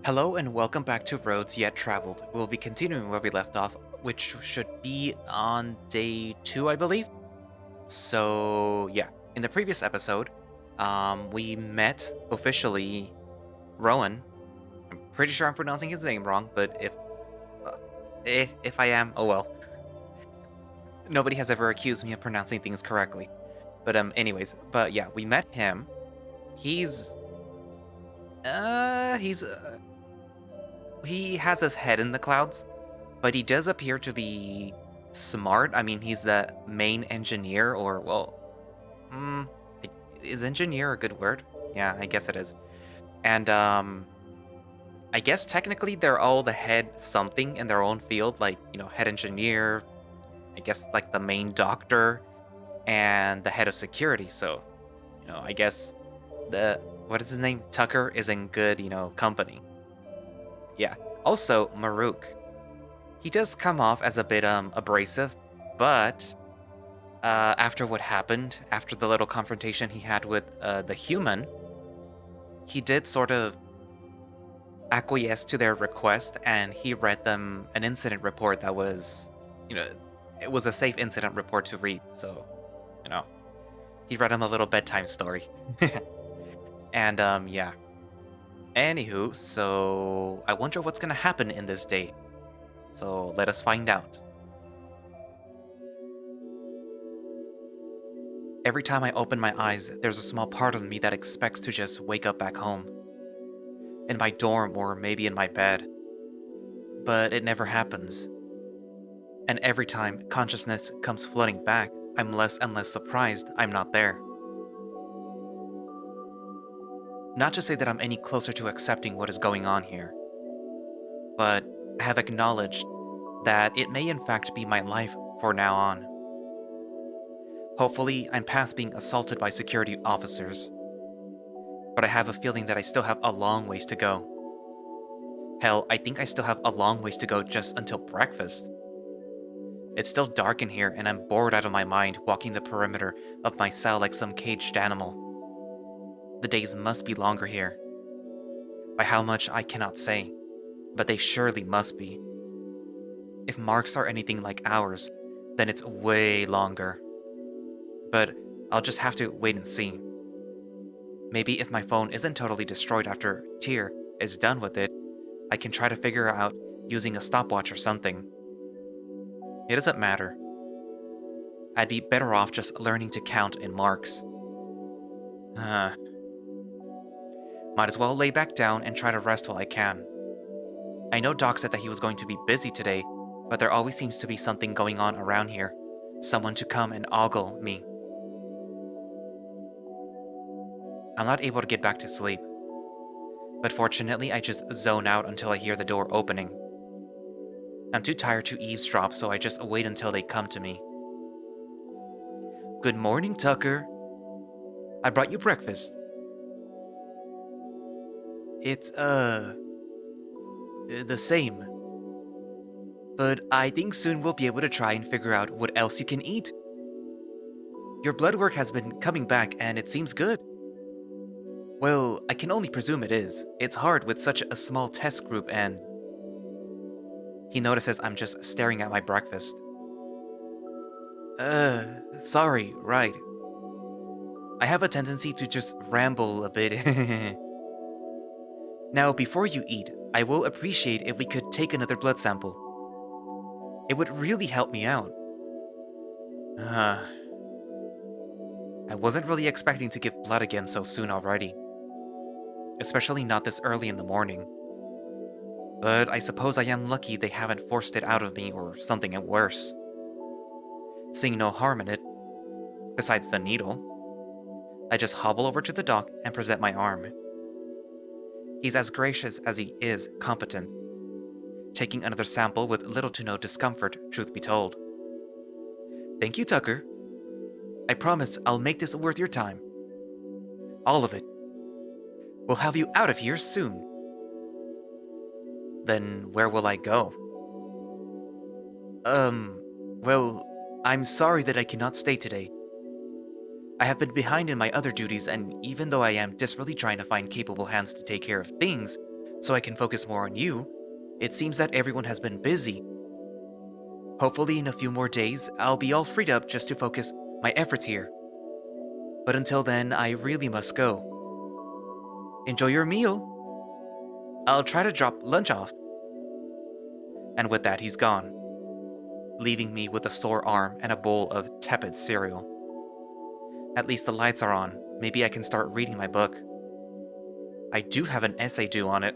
Hello and welcome back to Roads Yet Traveled. We'll be continuing where we left off, which should be on day 2, I believe. So, yeah, in the previous episode, we met officially Rhoun. I'm pretty sure I'm pronouncing his name wrong, but uh, if I am, oh well. Nobody has ever accused me of pronouncing things correctly. But yeah, we met him. He's uh he's uh, he has his head in the clouds. But he does appear to be smart. I mean, he's the main engineer, or, well, mm, is engineer a good word? Yeah, I guess it is. And, I guess technically they're all the head something in their own field, like, head engineer, I guess, like, the main doctor, and the head of security. So, I guess what is his name? Tucker is in good, company. Yeah. Also, Maruk. He does come off as a bit abrasive, but after what happened, after the little confrontation he had with the human, he did sort of acquiesce to their request, and he read them an incident report that was, you know, it was a safe incident report to read. So, you know, he read them a little bedtime story. And yeah. Anywho, so I wonder what's gonna happen in this day. So let us find out. Every time I open my eyes, there's a small part of me that expects to just wake up back home. In my dorm or maybe in my bed. But it never happens. And every time consciousness comes flooding back, I'm less and less surprised I'm not there. Not to say that I'm any closer to accepting what is going on here, but I have acknowledged that it may in fact be my life for now on. Hopefully, I'm past being assaulted by security officers, but I have a feeling that I still have a long ways to go. Hell, I think I still have a long ways to go just until breakfast. It's still dark in here, and I'm bored out of my mind walking the perimeter of my cell like some caged animal. The days must be longer here. By how much I cannot say, but they surely must be. If marks are anything like ours, then it's way longer. But I'll just have to wait and see. Maybe if my phone isn't totally destroyed after Tyr is done with it, I can try to figure out using a stopwatch or something. It doesn't matter. I'd be better off just learning to count in marks. Might as well lay back down and try to rest while I can. I know Doc said that he was going to be busy today, but there always seems to be something going on around here. Someone to come and ogle me. I'm not able to get back to sleep. But fortunately, I just zone out until I hear the door opening. I'm too tired to eavesdrop, so I just wait until they come to me. Good morning, Tucker. I brought you breakfast. It's, the same. But I think soon we'll be able to try and figure out what else you can eat. Your blood work has been coming back and it seems good. Well, I can only presume it is. It's hard with such a small test group and... He notices I'm just staring at my breakfast. Sorry, right. I have a tendency to just ramble a bit. Now, before you eat, I will appreciate if we could take another blood sample. It would really help me out. I wasn't really expecting to give blood again so soon already. Especially not this early in the morning. But I suppose I am lucky they haven't forced it out of me or something worse. Seeing no harm in it, besides the needle, I just hobble over to the doc and present my arm. He's as gracious as he is competent, taking another sample with little to no discomfort, truth be told. Thank you, Tucker. I promise I'll make this worth your time. All of it. We'll have you out of here soon. Then where will I go? Well, I'm sorry that I cannot stay today. I have been behind in my other duties, and even though I am desperately trying to find capable hands to take care of things, so I can focus more on you, it seems that everyone has been busy. Hopefully in a few more days, I'll be all freed up just to focus my efforts here. But until then, I really must go. Enjoy your meal. I'll try to drop lunch off. And with that, he's gone, leaving me with a sore arm and a bowl of tepid cereal. At least the lights are on. Maybe I can start reading my book. I do have an essay due on it.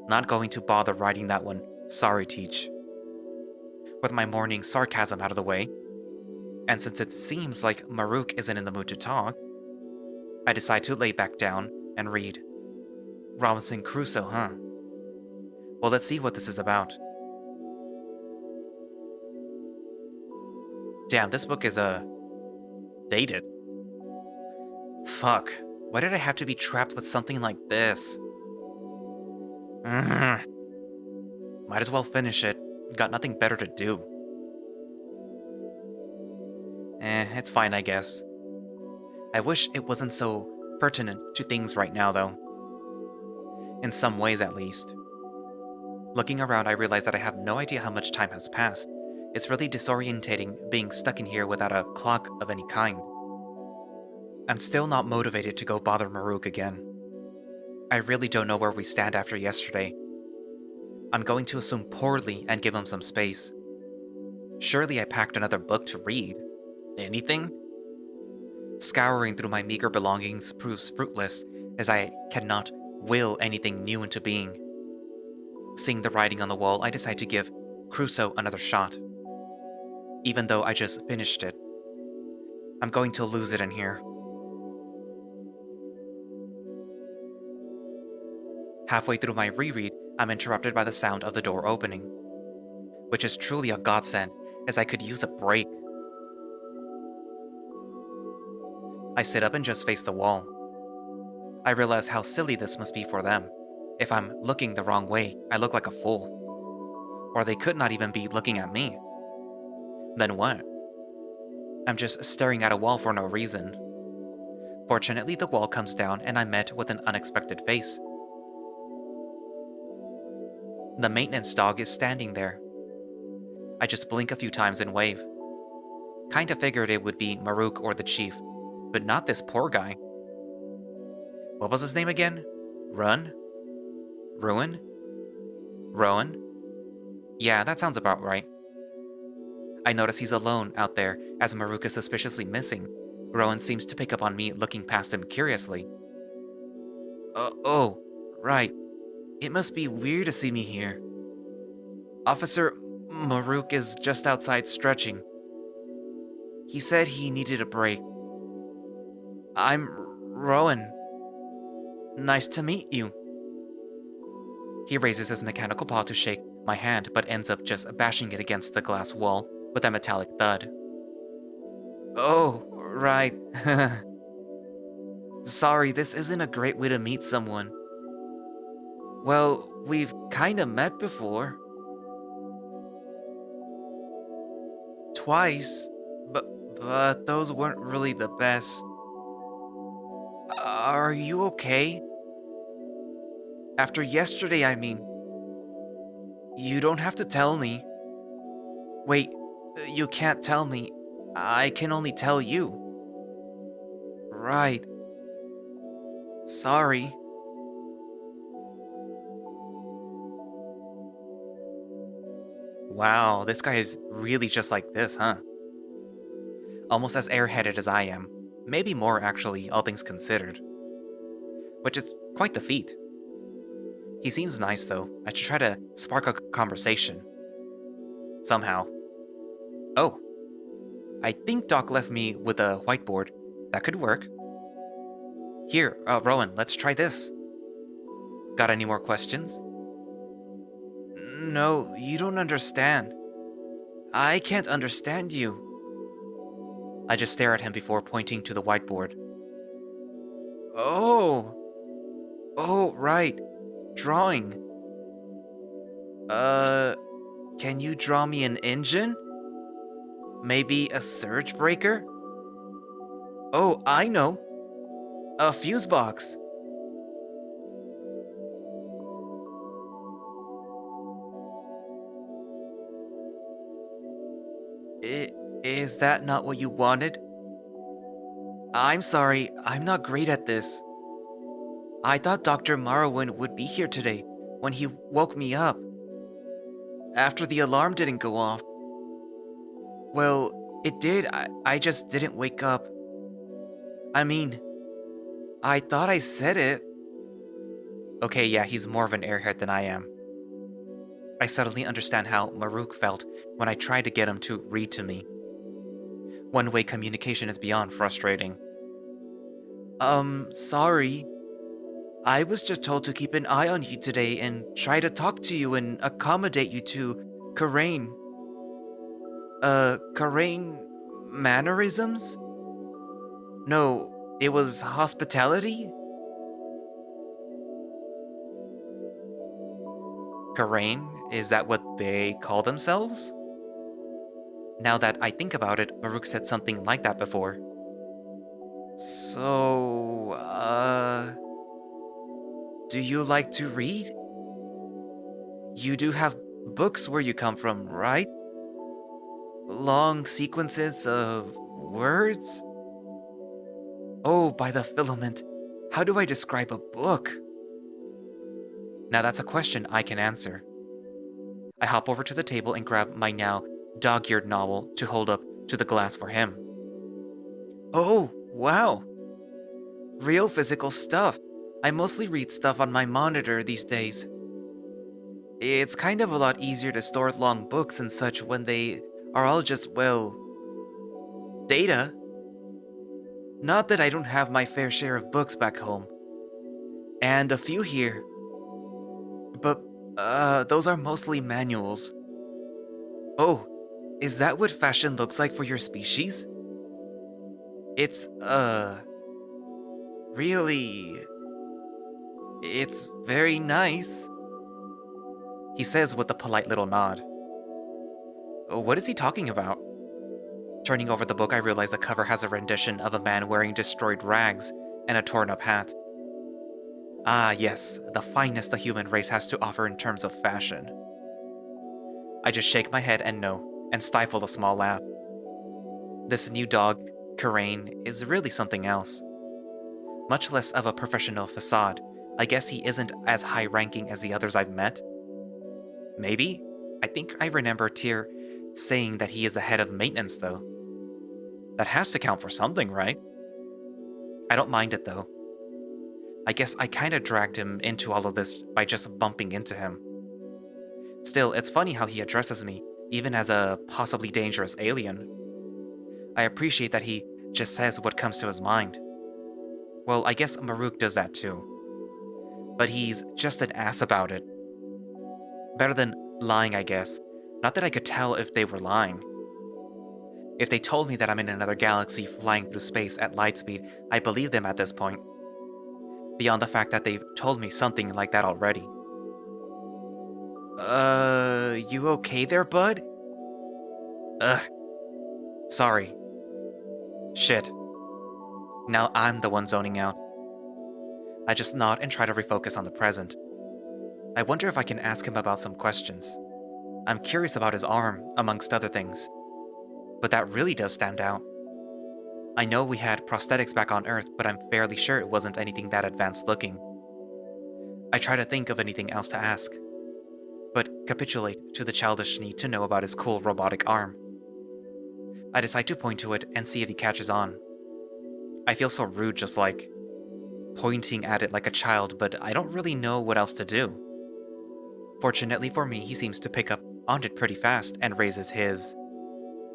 Not going to bother writing that one. Sorry, Teach. With my morning sarcasm out of the way, and since it seems like Maruk isn't in the mood to talk, I decide to lay back down and read. Robinson Crusoe, huh? Well, let's see what this is about. Damn, this book is, dated. Fuck. Why did I have to be trapped with something like this? Might as well finish it. Got nothing better to do. It's fine, I guess. I wish it wasn't so pertinent to things right now, though. In some ways, at least. Looking around, I realize that I have no idea how much time has passed. It's really disorientating being stuck in here without a clock of any kind. I'm still not motivated to go bother Maruk again. I really don't know where we stand after yesterday. I'm going to assume poorly and give him some space. Surely I packed another book to read. Anything? Scouring through my meager belongings proves fruitless, as I cannot will anything new into being. Seeing the writing on the wall, I decide to give Crusoe another shot. Even though I just finished it. I'm going to lose it in here. Halfway through my reread, I'm interrupted by the sound of the door opening, which is truly a godsend, as I could use a break. I sit up and just face the wall. I realize how silly this must be for them. If I'm looking the wrong way, I look like a fool. Or they could not even be looking at me. Then what? I'm just staring at a wall for no reason. Fortunately, the wall comes down and I'm met with an unexpected face. The maintenance dog is standing there. I just blink a few times and wave. Kinda figured it would be Maruk or the chief, but not this poor guy. What was his name again? Rhoun? Rhoun? Rhoun? Yeah, that sounds about right. I notice he's alone out there, as Maruk is suspiciously missing. Rhoun seems to pick up on me looking past him curiously. Oh, right. It must be weird to see me here. Officer Maruk is just outside stretching. He said he needed a break. I'm Rhoun. Nice to meet you. He raises his mechanical paw to shake my hand, but ends up just bashing it against the glass wall with a metallic thud. Oh, right. Sorry, this isn't a great way to meet someone. Well, we've kinda met before. Twice, but those weren't really the best. Are you okay? After yesterday, I mean. You don't have to tell me. Wait, you can't tell me. I can only tell you. Right. Sorry. Wow, this guy is really just like this, huh? Almost as airheaded as I am. Maybe more, actually, all things considered. Which is quite the feat. He seems nice, though. I should try to spark a conversation. Somehow. Oh. I think Doc left me with a whiteboard. That could work. Here, Rhoun, let's try this. Got any more questions? No, you don't understand. I can't understand you. I just stare at him before pointing to the whiteboard. Oh. Oh, right. Drawing. Can you draw me an engine? Maybe a surge breaker? Oh, I know. A fuse box. I- is that not what you wanted? I'm sorry, I'm not great at this. I thought Dr. Marwin would be here today when he woke me up. After the alarm didn't go off. Well, it did, I just didn't wake up. I mean, I thought I said it. Okay, yeah, he's more of an airhead than I am. I suddenly understand how Maruk felt when I tried to get him to read to me. One-way communication is beyond frustrating. Sorry. I was just told to keep an eye on you today and try to talk to you and accommodate you to Karain. Karain mannerisms? No, it was hospitality? Karain? Is that what they call themselves? Now that I think about it, Maruk said something like that before. So, do you like to read? You do have books where you come from, right? Long sequences of words? Oh, by the filament. How do I describe a book? Now that's a question I can answer. I hop over to the table and grab my now dog-eared novel to hold up to the glass for him. Oh, wow. Real physical stuff. I mostly read stuff on my monitor these days. It's kind of a lot easier to store long books and such when they are all just, well, data. Not that I don't have my fair share of books back home. And a few here. But, those are mostly manuals. Oh, is that what fashion looks like for your species? It's, really... It's very nice. He says with a polite little nod. What is he talking about? Turning over the book, I realize the cover has a rendition of a man wearing destroyed rags and a torn-up hat. Ah, yes, the finest the human race has to offer in terms of fashion. I just shake my head and no, and stifle a small laugh. This new dog, Karain, is really something else. Much less of a professional facade. I guess he isn't as high-ranking as the others I've met. Maybe? I think I remember Tyr saying that he is the head of maintenance, though. That has to count for something, right? I don't mind it, though. I guess I kinda dragged him into all of this by just bumping into him. Still, it's funny how he addresses me, even as a possibly dangerous alien. I appreciate that he just says what comes to his mind. Well, I guess Maruk does that too. But he's just an ass about it. Better than lying, I guess. Not that I could tell if they were lying. If they told me that I'm in another galaxy flying through space at light speed, I believe them at this point. Beyond the fact that they've told me something like that already. You okay there, bud? Ugh. Sorry. Shit. Now I'm the one zoning out. I just nod and try to refocus on the present. I wonder if I can ask him about some questions. I'm curious about his arm, amongst other things. But that really does stand out. I know we had prosthetics back on Earth, but I'm fairly sure it wasn't anything that advanced looking. I try to think of anything else to ask, but capitulate to the childish need to know about his cool robotic arm. I decide to point to it and see if he catches on. I feel so rude just like pointing at it like a child, but I don't really know what else to do. Fortunately for me, he seems to pick up on it pretty fast and raises his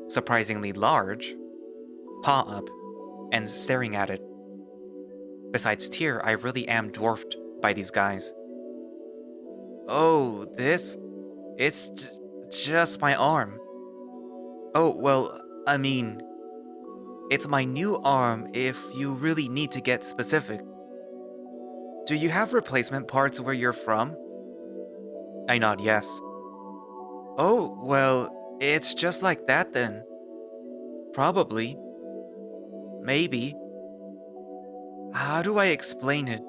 surprisingly large paw up and staring at it. Besides Tyr, I really am dwarfed by these guys. Oh, this? It's just my arm. Oh, well, I mean, it's my new arm if you really need to get specific. Do you have replacement parts where you're from? I nod yes. Oh, well, it's just like that then. Probably. Maybe. How do I explain it?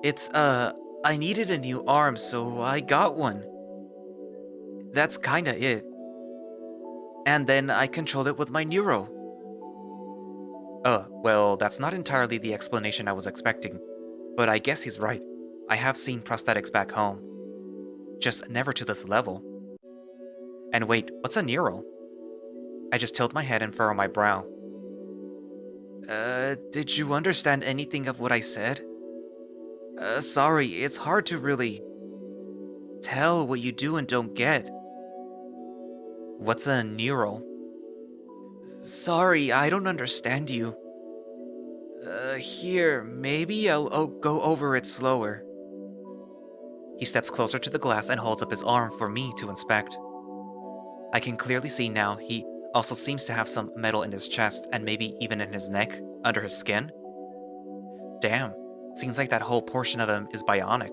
It's, I needed a new arm, so I got one. That's kinda it. And then I controlled it with my neural. Well, that's not entirely the explanation I was expecting. But I guess he's right. I have seen prosthetics back home. Just never to this level. And wait, what's a neural? I just tilt my head and furrow my brow. Did you understand anything of what I said? Sorry, it's hard to really tell what you do and don't get. What's a neural? Sorry, I don't understand you. Here, maybe I'll go over it slower. He steps closer to the glass and holds up his arm for me to inspect. I can clearly see now he also seems to have some metal in his chest and maybe even in his neck, under his skin. Damn, seems like that whole portion of him is bionic.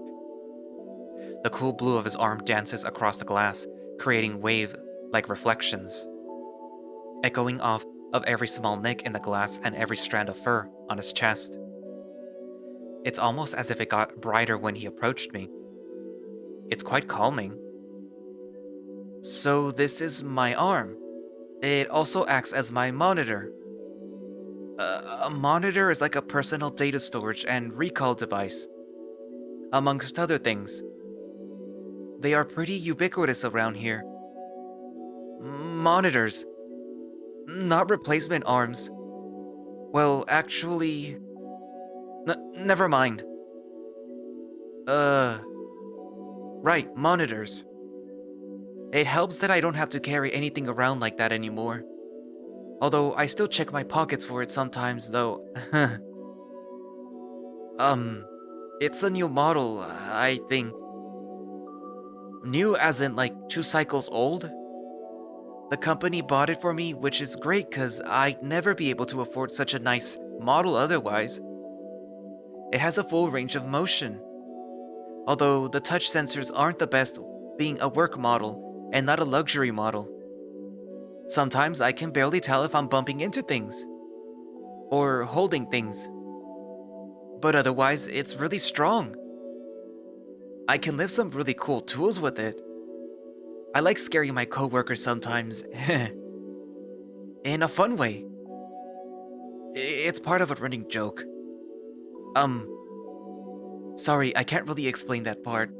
The cool blue of his arm dances across the glass, creating wave-like reflections, echoing off of every small nick in the glass and every strand of fur on his chest. It's almost as if it got brighter when he approached me. It's quite calming. So this is my arm. It also acts as my monitor. A monitor is like a personal data storage and recall device, amongst other things. They are pretty ubiquitous around here. Monitors, not replacement arms. Well, actually... never mind. Right, monitors. It helps that I don't have to carry anything around like that anymore. Although I still check my pockets for it sometimes, though. It's a new model, I think. New as in like 2 cycles old? The company bought it for me, which is great cause I'd never be able to afford such a nice model otherwise. It has a full range of motion. Although the touch sensors aren't the best, being a work model and not a luxury model. Sometimes I can barely tell if I'm bumping into things. Or holding things. But otherwise, it's really strong. I can lift some really cool tools with it. I like scaring my coworkers sometimes. In a fun way. It's part of a running joke. Sorry, I can't really explain that part.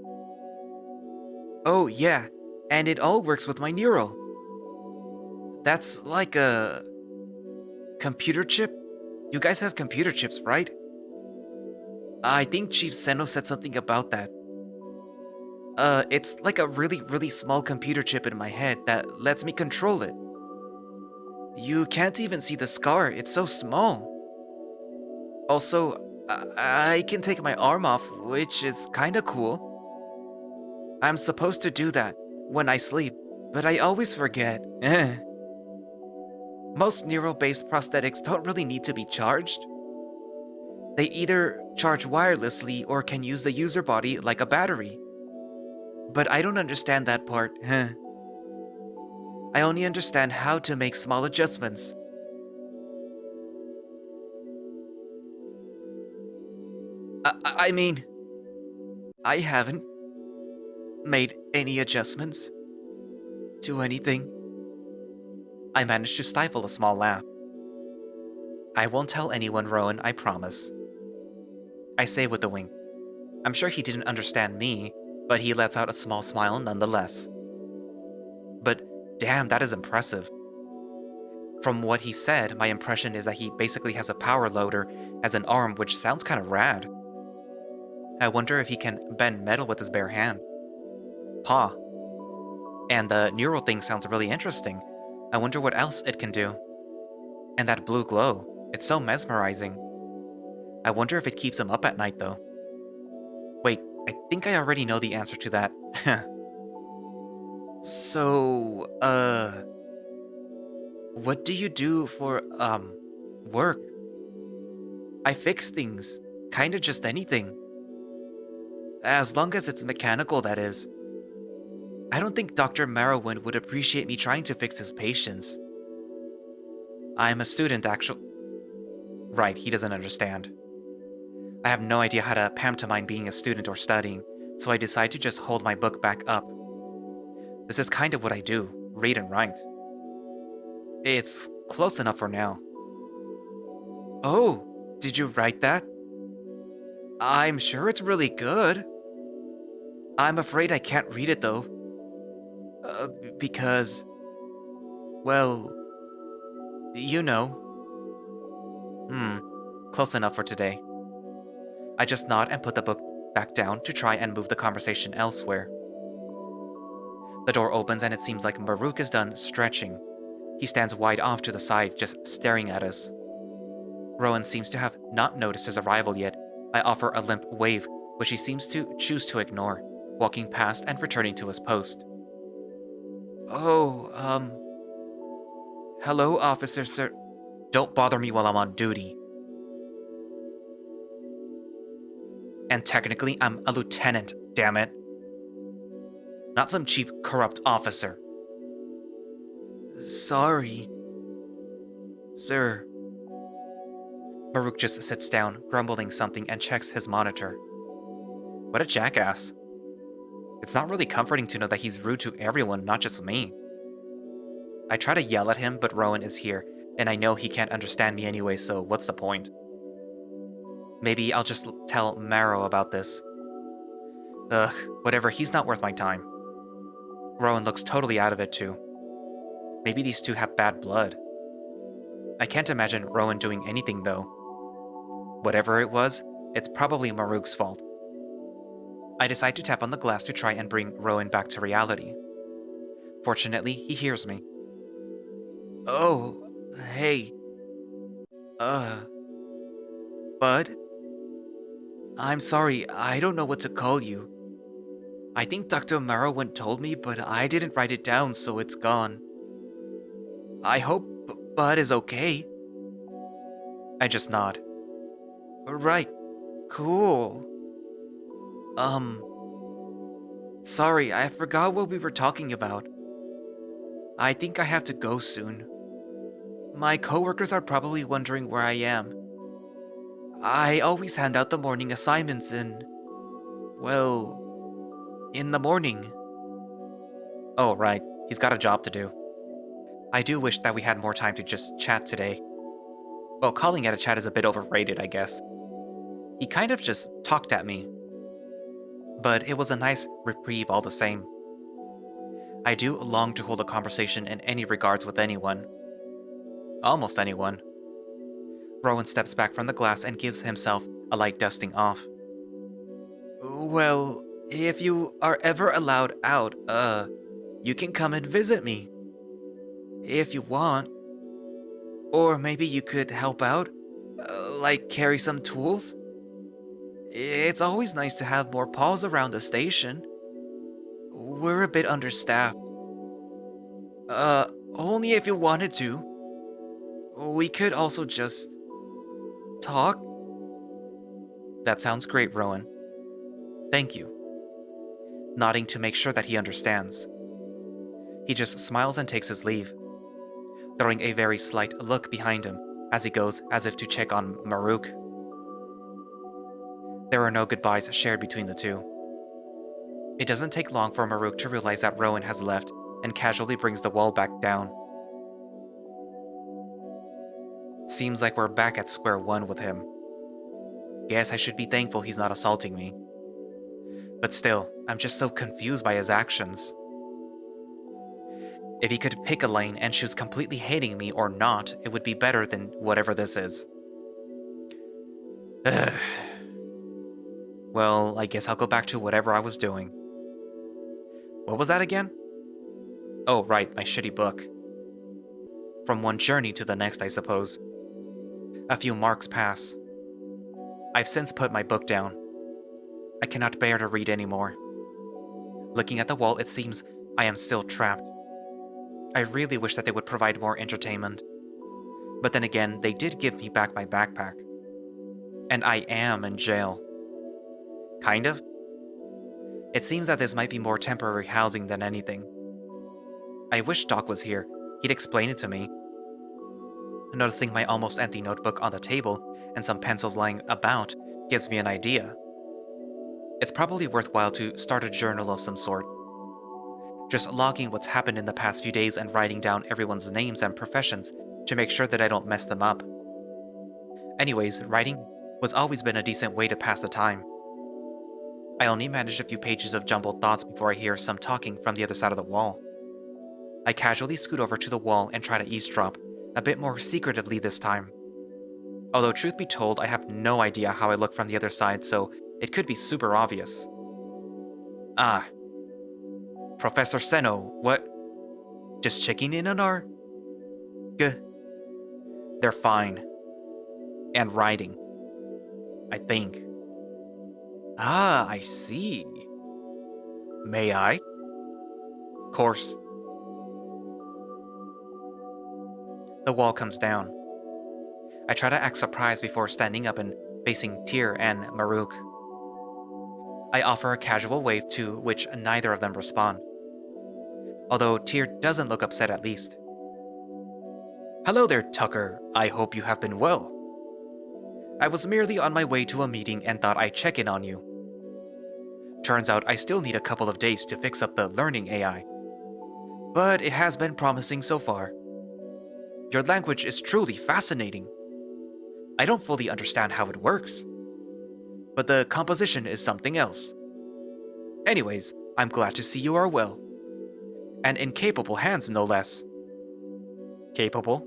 Oh, yeah, and it all works with my neural. That's like a... computer chip? You guys have computer chips, right? I think Chief Seno said something about that. It's like a really, really small computer chip in my head that lets me control it. You can't even see the scar, it's so small. Also, I can take my arm off, which is kinda cool. I'm supposed to do that when I sleep, but I always forget. Most neural-based prosthetics don't really need to be charged. They either charge wirelessly or can use the user body like a battery. But I don't understand that part. I only understand how to make small adjustments. I mean, I haven't made any adjustments to anything. I managed to stifle a small laugh. I won't tell anyone, Rhoun, I promise. I say with a wink. I'm sure he didn't understand me, but he lets out a small smile nonetheless. But damn, that is impressive. From what he said, my impression is that he basically has a power loader as an arm, which sounds kind of rad. I wonder if he can bend metal with his bare hand. Huh. And the neural thing sounds really interesting. I wonder what else it can do. And that blue glow, it's so mesmerizing. I wonder if it keeps him up at night, though. Wait, I think I already know the answer to that. So, what do you do for, work? I fix things. Kinda just anything. As long as it's mechanical, that is. I don't think Dr. Marrowin would appreciate me trying to fix his patients. I'm a student, actually. Right, he doesn't understand. I have no idea how to pantomime being a student or studying, so I decide to just hold my book back up. This is kind of what I do, read and write. It's close enough for now. Oh, did you write that? I'm sure it's really good. I'm afraid I can't read it though. Because, well, you know. Hmm, close enough for today. I just nod and put the book back down to try and move the conversation elsewhere. The door opens and it seems like Maruk is done stretching. He stands wide off to the side, just staring at us. Rhoun seems to have not noticed his arrival yet. I offer a limp wave, which he seems to choose to ignore, walking past and returning to his post. Oh, hello, officer, sir. Don't bother me while I'm on duty. And technically, I'm a lieutenant, damn it. Not some cheap, corrupt officer. Sorry, sir. Maruk just sits down, grumbling something, and checks his monitor. What a jackass. It's not really comforting to know that he's rude to everyone, not just me. I try to yell at him, but Rhoun is here, and I know he can't understand me anyway, so what's the point? Maybe I'll just tell Marrow about this. Ugh, whatever, he's not worth my time. Rhoun looks totally out of it too. Maybe these two have bad blood. I can't imagine Rhoun doing anything though. Whatever it was, it's probably Maruk's fault. I decide to tap on the glass to try and bring Rhoun back to reality. Fortunately, he hears me. Oh, hey. Bud? I'm sorry, I don't know what to call you. I think Dr. Marrow told me, but I didn't write it down, so it's gone. I hope Bud is okay. I just nod. Right, cool. Sorry, I forgot what we were talking about. I think I have to go soon. My coworkers are probably wondering where I am. I always hand out the morning assignments in the morning. Oh, right, he's got a job to do. I do wish that we had more time to just chat today. Well, calling it a chat is a bit overrated, I guess. He kind of just talked at me. But it was a nice reprieve all the same. I do long to hold a conversation in any regards with anyone. Almost anyone. Rhoun steps back from the glass and gives himself a light dusting off. Well, if you are ever allowed out, you can come and visit me. If you want. Or maybe you could help out, like carry some tools. It's always nice to have more paws around the station. We're a bit understaffed. Only if you wanted to. We could also just talk. That sounds great, Rhoun. Thank you. Nodding to make sure that he understands. He just smiles and takes his leave, throwing a very slight look behind him as he goes as if to check on Maruk. There are no goodbyes shared between the two. It doesn't take long for Maruk to realize that Rhoun has left and casually brings the wall back down. Seems like we're back at square one with him. Guess I should be thankful he's not assaulting me. But still, I'm just so confused by his actions. If he could pick a lane and choose completely hating me or not, it would be better than whatever this is. Ugh. Well, I guess I'll go back to whatever I was doing. What was that again? Oh, right, my shitty book. From one journey to the next, I suppose. A few marks pass. I've since put my book down. I cannot bear to read anymore. Looking at the wall, it seems I am still trapped. I really wish that they would provide more entertainment. But then again, they did give me back my backpack. And I am in jail. Kind of. It seems that this might be more temporary housing than anything. I wish Doc was here. He'd explain it to me. Noticing my almost empty notebook on the table and some pencils lying about, gives me an idea. It's probably worthwhile to start a journal of some sort. Just logging what's happened in the past few days and writing down everyone's names and professions to make sure that I don't mess them up. Anyways, writing was always been a decent way to pass the time. I only managed a few pages of jumbled thoughts before I hear some talking from the other side of the wall. I casually scoot over to the wall and try to eavesdrop, a bit more secretively this time. Although truth be told, I have no idea how I look from the other side, so it could be super obvious. Ah, Professor Seno, what? Just checking in on our... G. They're fine. And riding. I think. Ah, I see. May I? Course. The wall comes down. I try to act surprised before standing up and facing Tyr and Maruk. I offer a casual wave to which neither of them respond. Although Tyr doesn't look upset at least. Hello there, Tucker. I hope you have been well. I was merely on my way to a meeting and thought I'd check in on you. Turns out I still need a couple of days to fix up the learning AI. But it has been promising so far. Your language is truly fascinating. I don't fully understand how it works. But the composition is something else. Anyways, I'm glad to see you are well. And in capable hands, no less. Capable?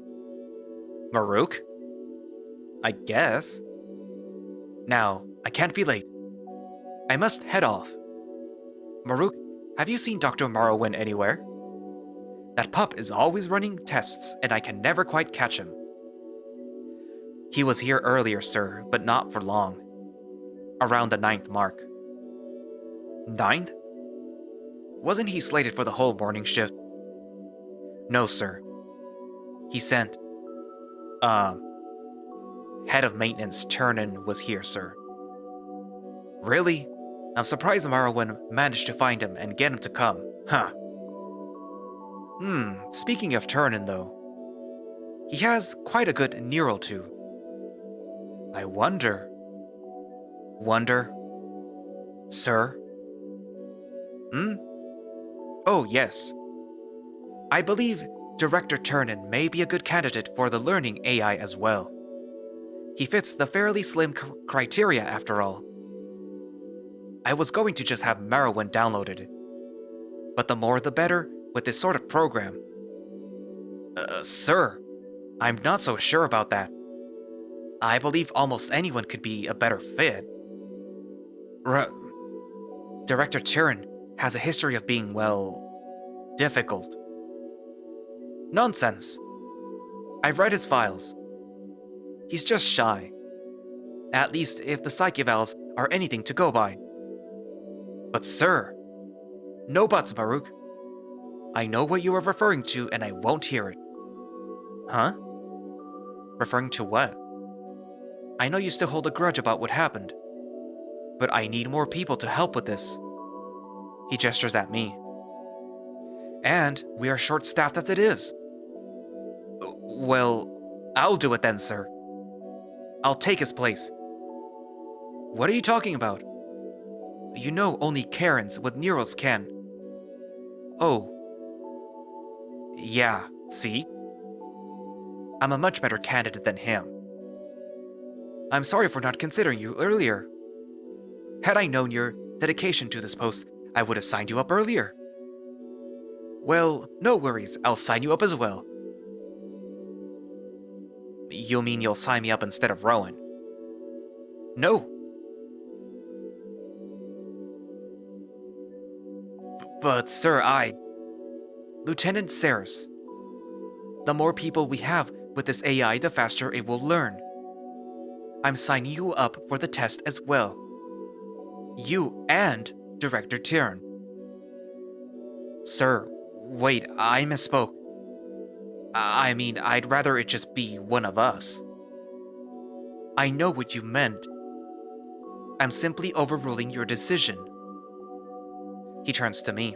Maruk? I guess. Now, I can't be late. I must head off. Maruk, have you seen Dr. Morrowind anywhere? That pup is always running tests, and I can never quite catch him. He was here earlier, sir, but not for long. Around the 9th mark. 9th? Wasn't he slated for the whole morning shift? No, sir. He sent... Head of maintenance Turnin was here, sir. Really? I'm surprised Morrowind managed to find him and get him to come. Huh. Speaking of Turnin, though. He has quite a good neural too. I wonder... Wonder? Sir? Oh, yes. I believe Director Turnin may be a good candidate for the learning AI as well. He fits the fairly slim criteria after all. I was going to just have Morrowind downloaded. But the more the better with this sort of program. Sir, I'm not so sure about that. I believe almost anyone could be a better fit. Director Turin has a history of being, well, difficult. Nonsense. I've read his files. He's just shy. At least if the psyche evals are anything to go by. But sir, no buts, Maruk. I know what you are referring to and I won't hear it. Huh? Referring to what? I know you still hold a grudge about what happened. But I need more people to help with this. He gestures at me. And we are short-staffed as it is. Well, I'll do it then, sir. I'll take his place. What are you talking about? You know only Karens with neurals can. Oh. Yeah, see? I'm a much better candidate than him. I'm sorry for not considering you earlier. Had I known your dedication to this post, I would have signed you up earlier. Well, no worries, I'll sign you up as well. You mean you'll sign me up instead of Rhoun? No. But sir, Lieutenant Saris. The more people we have with this AI, the faster it will learn. I'm signing you up for the test as well. You and Director Tyrn. Sir, wait, I misspoke. I mean, I'd rather it just be one of us. I know what you meant. I'm simply overruling your decision. He turns to me.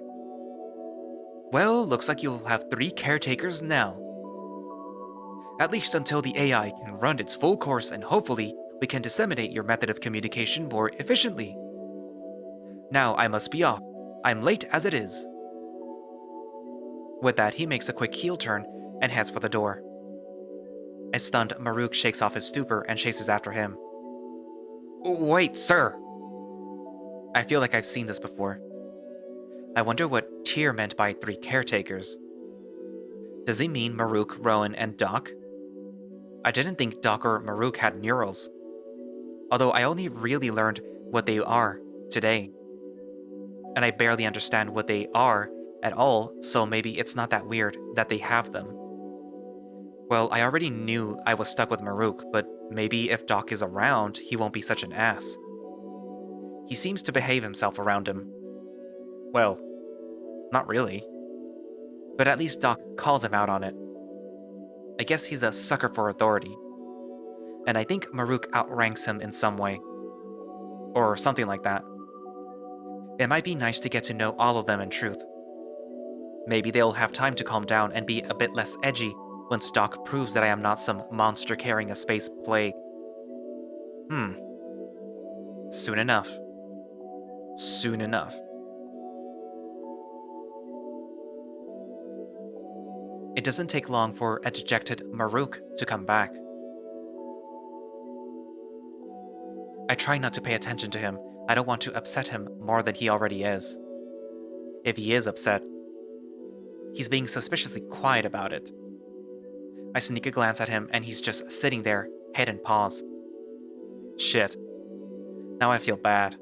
Well, looks like you'll have 3 caretakers now. At least until the AI can run its full course and hopefully we can disseminate your method of communication more efficiently. Now I must be off. I'm late as it is. With that, he makes a quick heel turn and heads for the door. A stunned Maruk shakes off his stupor and chases after him. Wait, sir! I feel like I've seen this before. I wonder what Tyr meant by 3 caretakers. Does he mean Maruk, Rhoun, and Doc? I didn't think Doc or Maruk had neurals. Although I only really learned what they are today. And I barely understand what they are at all, so maybe it's not that weird that they have them. Well, I already knew I was stuck with Maruk, but maybe if Doc is around, he won't be such an ass. He seems to behave himself around him. Well, not really. But at least Doc calls him out on it. I guess he's a sucker for authority. And I think Maruk outranks him in some way. Or something like that. It might be nice to get to know all of them in truth. Maybe they'll have time to calm down and be a bit less edgy once Doc proves that I am not some monster carrying a space plague. Soon enough. Soon enough. It doesn't take long for a dejected Maruk to come back. I try not to pay attention to him. I don't want to upset him more than he already is. If he is upset, he's being suspiciously quiet about it. I sneak a glance at him and he's just sitting there, head in paws. Shit. Now I feel bad.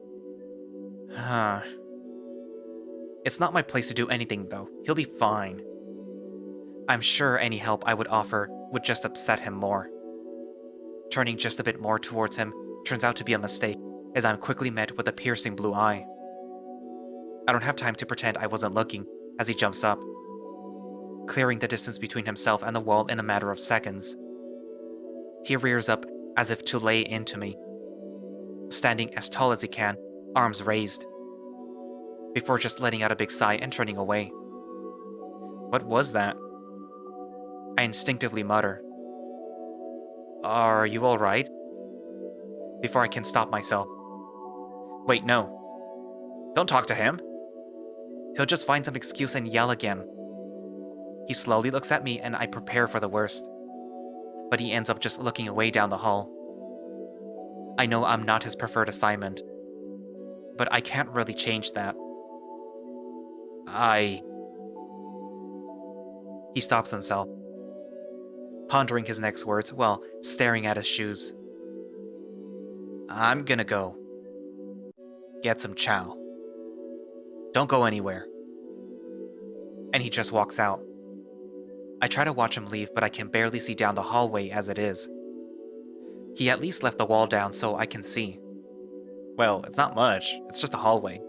It's not my place to do anything though. He'll be fine. I'm sure any help I would offer would just upset him more. Turning just a bit more towards him turns out to be a mistake, as I'm quickly met with a piercing blue eye. I don't have time to pretend I wasn't looking, as he jumps up, clearing the distance between himself and the wall in a matter of seconds. He rears up as if to lay into me, standing as tall as he can, arms raised, before just letting out a big sigh and turning away. What was that? I instinctively mutter. Are you alright? Before I can stop myself. Wait, no. Don't talk to him. He'll just find some excuse and yell again. He slowly looks at me and I prepare for the worst. But he ends up just looking away down the hall. I know I'm not his preferred assignment, but I can't really change that. He stops himself, pondering his next words while staring at his shoes. I'm gonna go get some chow. Don't go anywhere. And he just walks out. I try to watch him leave, but I can barely see down the hallway as it is. He at least left the wall down so I can see. Well, it's not much, it's just a hallway.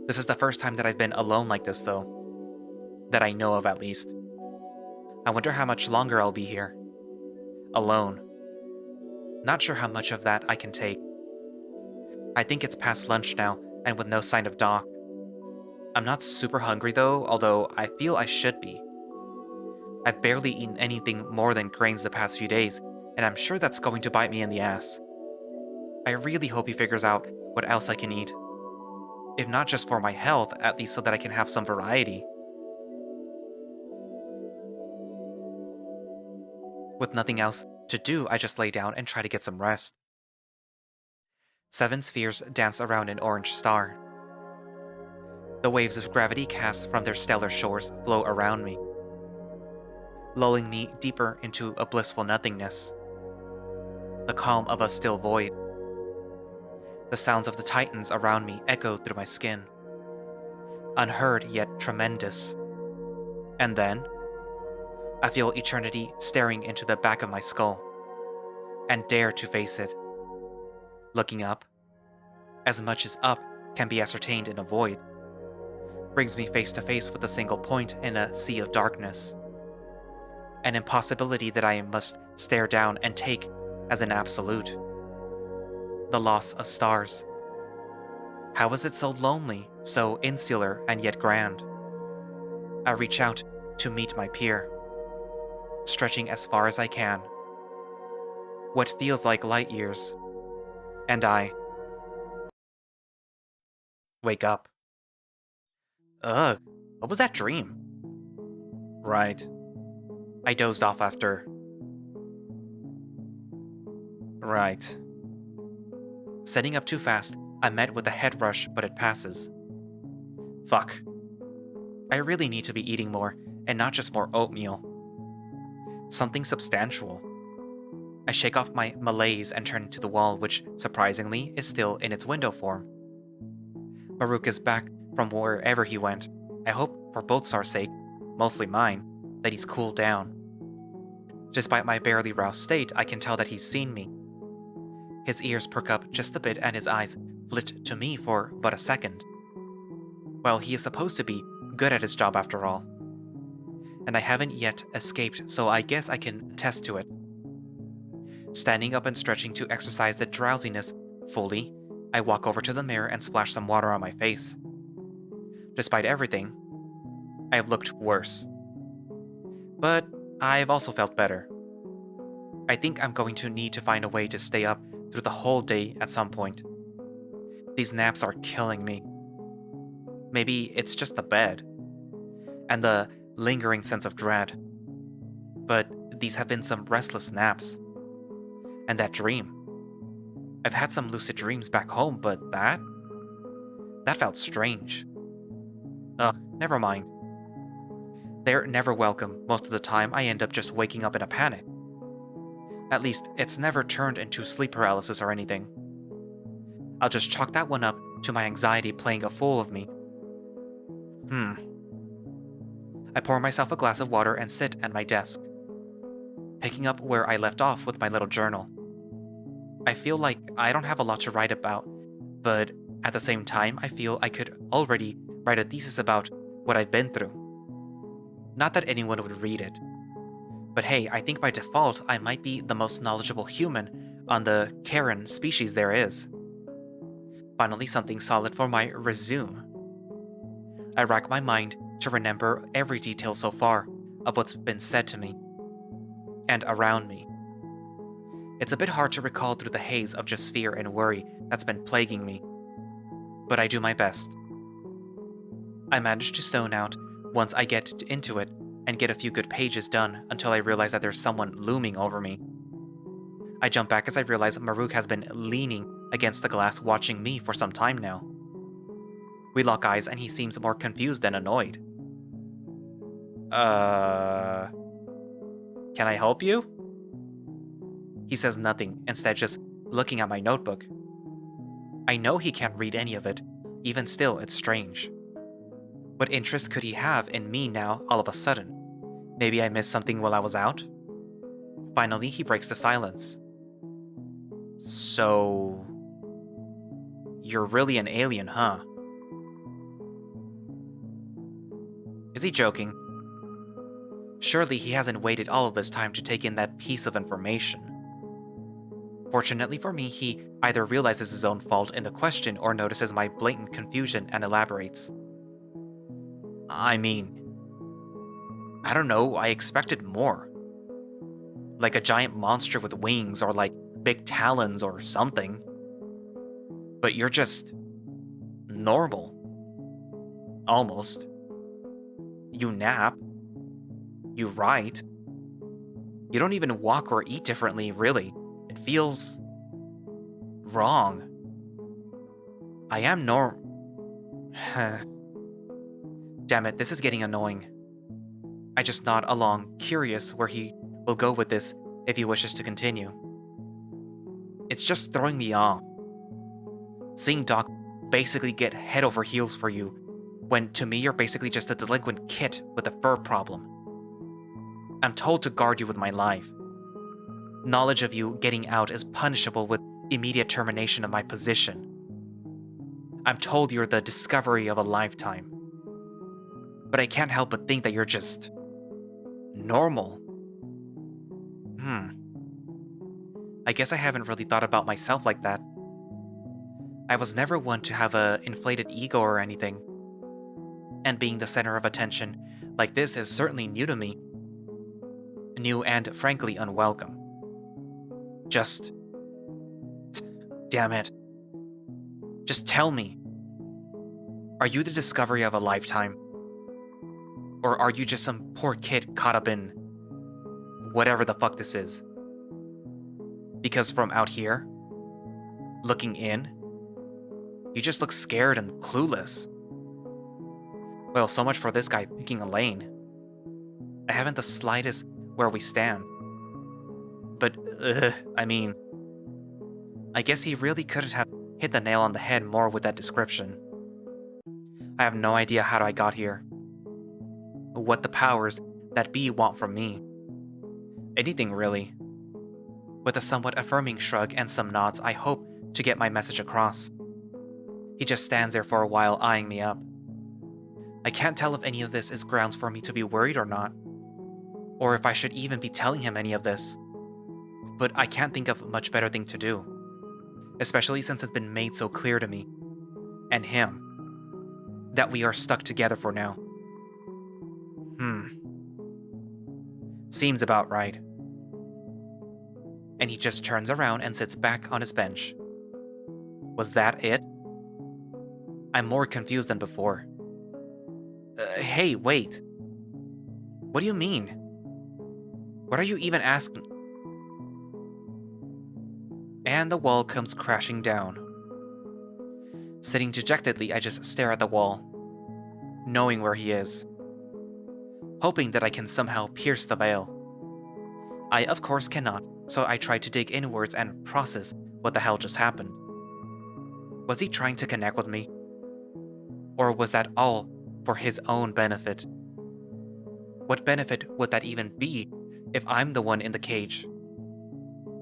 This is the first time that I've been alone like this, though. That I know of, at least. I wonder how much longer I'll be here. Alone. Not sure how much of that I can take. I think it's past lunch now, and with no sign of Doc. I'm not super hungry though, although I feel I should be. I've barely eaten anything more than grains the past few days, and I'm sure that's going to bite me in the ass. I really hope he figures out what else I can eat. If not just for my health, at least so that I can have some variety. With nothing else to do, I just lay down and try to get some rest. 7 spheres dance around an orange star. The waves of gravity cast from their stellar shores flow around me, lulling me deeper into a blissful nothingness. The calm of a still void. The sounds of the titans around me echo through my skin. Unheard yet tremendous. And then, I feel eternity staring into the back of my skull, and dare to face it. Looking up, as much as up can be ascertained in a void, brings me face to face with a single point in a sea of darkness. An impossibility that I must stare down and take as an absolute. The loss of stars. How is it so lonely, so insular and yet grand? I reach out to meet my peer, stretching as far as I can. what feels like light years, and I wake up. Ugh, what was that dream? Right. I dozed off after. Right. Setting up too fast, I met with a head rush, but it passes. Fuck. I really need to be eating more, and not just more oatmeal. Something substantial. I shake off my malaise and turn to the wall, which, surprisingly, is still in its window form. Maruk is back from wherever he went. I hope, for both our sake, mostly mine, that he's cooled down. Despite my barely roused state, I can tell that he's seen me. His ears perk up just a bit and his eyes flit to me for but a second. Well, he is supposed to be good at his job after all. And I haven't yet escaped, so I guess I can attest to it. Standing up and stretching to exercise the drowsiness fully, I walk over to the mirror and splash some water on my face. Despite everything, I have looked worse. But I've also felt better. I think I'm going to need to find a way to stay up through the whole day at some point. These naps are killing me. Maybe it's just the bed and the lingering sense of dread. But these have been some restless naps. And that dream. I've had some lucid dreams back home, but that felt strange. Ugh, never mind. They're never welcome. Most of the time, I end up just waking up in a panic. At least, it's never turned into sleep paralysis or anything. I'll just chalk that one up to my anxiety playing a fool of me. I pour myself a glass of water and sit at my desk, picking up where I left off with my little journal. I feel like I don't have a lot to write about, but at the same time, I feel I could already write a thesis about what I've been through. Not that anyone would read it. But hey, I think by default, I might be the most knowledgeable human on the Karen species there is. Finally, something solid for my resume. I rack my mind to remember every detail so far of what's been said to me and around me. It's a bit hard to recall through the haze of just fear and worry that's been plaguing me, but I do my best. I manage to zone out once I get into it and get a few good pages done until I realize that there's someone looming over me. I jump back as I realize Maruk has been leaning against the glass watching me for some time now. We lock eyes and he seems more confused than annoyed. Can I help you? He says nothing, instead just looking at my notebook. I know he can't read any of it. Even still, it's strange. What interest could he have in me now all of a sudden? Maybe I missed something while I was out? Finally, he breaks the silence. So... you're really an alien, huh? Is he joking? Surely he hasn't waited all of this time to take in that piece of information. Fortunately for me, he either realizes his own fault in the question or notices my blatant confusion and elaborates. I mean... I don't know, I expected more. Like a giant monster with wings or like big talons or something. But you're just... normal. Almost. You nap. You write. You don't even walk or eat differently, really. It feels... wrong. I am Damn it, this is getting annoying. I just nod along, curious where he will go with this if he wishes to continue. It's just throwing me off. Seeing Doc basically get head over heels for you, when to me you're basically just a delinquent kid with a fur problem. I'm told to guard you with my life. Knowledge of you getting out is punishable with immediate termination of my position. I'm told you're the discovery of a lifetime. But I can't help but think that you're just... normal. I guess I haven't really thought about myself like that. I was never one to have a inflated ego or anything. And being the center of attention like this is certainly new to me. New and frankly unwelcome. Just... Damn it. Just tell me. Are you the discovery of a lifetime? Or are you just some poor kid caught up in... whatever the fuck this is? Because from out here, looking in, you just look scared and clueless. Well, so much for this guy picking a lane. I haven't the slightest where we stand. But, I mean... I guess he really couldn't have hit the nail on the head more with that description. I have no idea how I got here. What the powers that be want from me. Anything, really. With a somewhat affirming shrug and some nods, I hope to get my message across. He just stands there for a while, eyeing me up. I can't tell if any of this is grounds for me to be worried or not, or if I should even be telling him any of this. But I can't think of a much better thing to do, especially since it's been made so clear to me, and him, that we are stuck together for now. Seems about right. And he just turns around and sits back on his bench. Was that it? I'm more confused than before. Hey, wait. What do you mean? What are you even asking? And the wall comes crashing down. Sitting dejectedly, I just stare at the wall, knowing where he is, hoping that I can somehow pierce the veil. I, of course, cannot, so I try to dig inwards and process what the hell just happened. Was he trying to connect with me? Or was that all for his own benefit? What benefit would that even be if I'm the one in the cage?